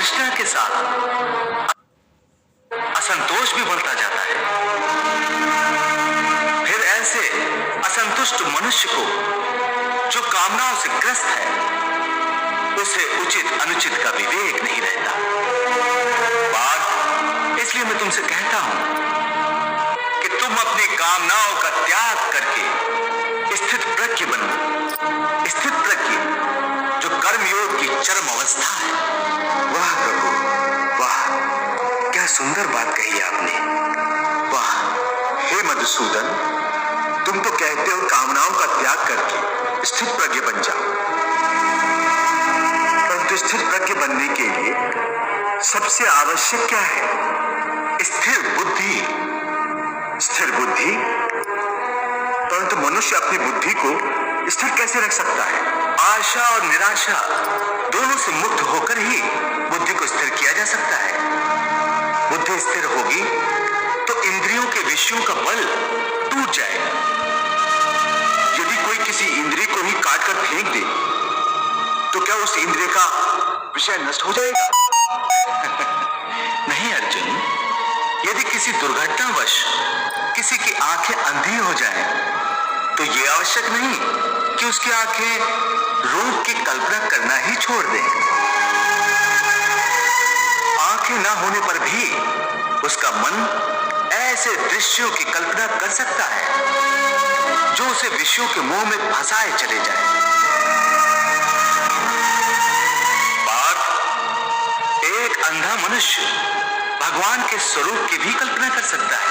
तृष्णा के साथ असंतोष भी बढ़ता जाता है। फिर ऐसे असंतुष्ट मनुष्य को, जो कामनाओं से ग्रस्त है, उसे उचित अनुचित का विवेक नहीं रहता। बात इसलिए मैं तुमसे कहता हूं कि तुम अपनी कामनाओं का त्याग करके स्थित प्रज्ञ बनो। स्थित प्रज्ञ जो कर्मयोग की चरम अवस्था है। वाह प्रभु वाह, क्या सुंदर बात कही आपने। वाह, हे मधुसूदन, तुम तो कहते हो कामनाओं का त्याग करके स्थित प्रज्ञ बन जाओ, परंतु स्थिर प्रज्ञ बनने के लिए सबसे आवश्यक क्या है? स्थिर बुद्धि। स्थिर बुद्धि? परंतु मनुष्य अपनी बुद्धि को स्थिर कैसे रख सकता है? आशा और निराशा दोनों से मुक्त होकर ही बुद्धि को स्थिर किया जा सकता है। बुद्धि स्थिर होगी तो इंद्रियों के विषयों का बल टूट जाएगा। यदि कोई किसी इंद्रिय को ही काट कर फेंक दे तो क्या उस इंद्रिय का विषय नष्ट हो जाएगा? नहीं अर्जुन, यदि किसी दुर्घटनावश किसी की आंखें अंधी हो जाएं, तो यह आवश्यक नहीं कि उसकी आंखें रूप की कल्पना करना ही छोड़ दें। आंखें ना होने पर भी उसका मन ऐसे दृश्यों की कल्पना कर सकता है जो उसे विषयों के मोह में फंसाए चले जाए। पार्थ, एक अंधा मनुष्य भगवान के स्वरूप की भी कल्पना कर सकता है।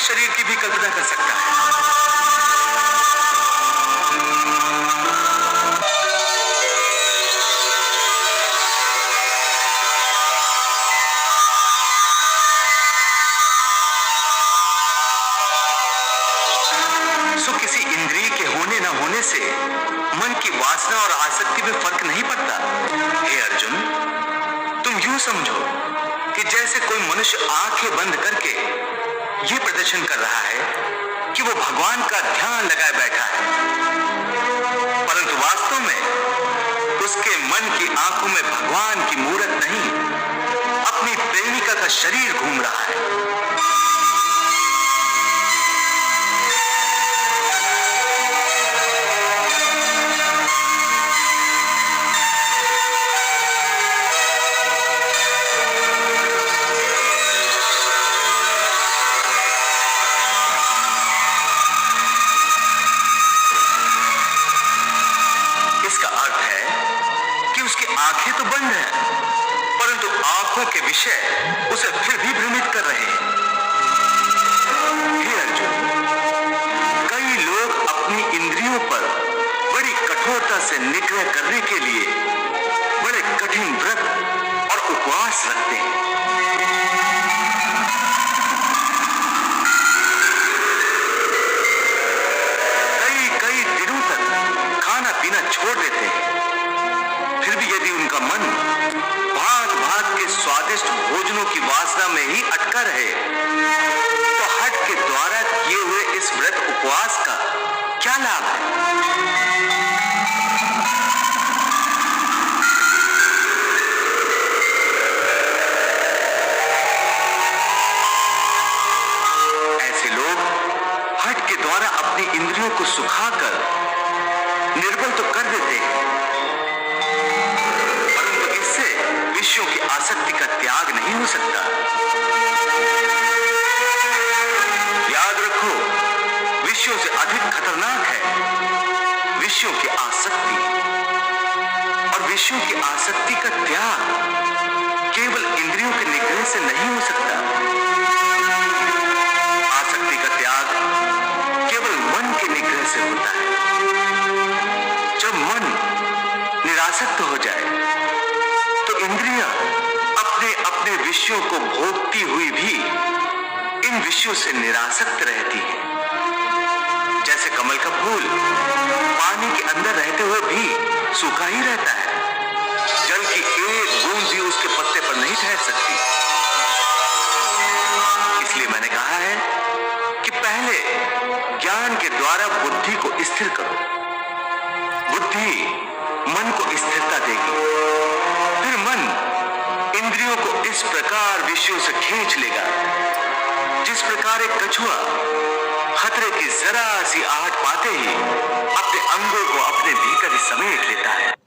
शरीर की भी कल्पना कर सकता है। सो किसी इंद्रिय के होने न होने से मन की वासना और आसक्ति में फर्क नहीं पड़ता। हे अर्जुन, तुम यूं समझो कि जैसे कोई मनुष्य आंखें बंद करके ये प्रदर्शन कर रहा है कि वो भगवान का ध्यान लगाए बैठा है, परंतु वास्तव में उसके मन की आंखों में भगवान की मूरत नहीं, अपनी प्रेमिका का शरीर घूम रहा है। आंखें तो बंद हैं, परंतु आंखों के विषय उसे फिर भी भ्रमित कर रहे हैं। हे अर्जुन, कई लोग अपनी इंद्रियों पर बड़ी कठोरता से निग्रह करने के लिए बड़े कठिन व्रत और उपवास रखते हैं। कई दिनों तक खाना पीना छोड़ देते हैं। फिर भी यदि उनका मन भांत भांत के स्वादिष्ट भोजनों की वासना में ही अटका रहे, तो हठ के द्वारा किए हुए इस व्रत उपवास का क्या लाभ है? ऐसे लोग हठ के द्वारा अपनी इंद्रियों को सुखाकर निर्बल तो कर देते हैं, विषयों की आसक्ति का त्याग नहीं हो सकता। याद रखो, विषयों से अधिक खतरनाक है विषयों की आसक्ति, और विषयों की आसक्ति का त्याग केवल इंद्रियों के निग्रह से नहीं हो सकता। आसक्ति का त्याग केवल मन के निग्रह से होता है। जब मन निरासक्त हो जाए तो इंद्रियां अपने अपने विषयों को भोगती हुई भी इन विषयों से निरासक्त रहती हैं। जैसे कमल का फूल पानी के अंदर रहते हुए भी सूखा ही रहता है, जल की एक बूंद भी उसके पत्ते पर नहीं ठहर सकती। स्थिर करो। बुद्धि मन को स्थिरता देगी। फिर मन इंद्रियों को इस प्रकार विषयों से खींच लेगा जिस प्रकार एक कछुआ खतरे की जरा सी आहट पाते ही अपने अंगों को अपने भीतर ही समेट लेता है।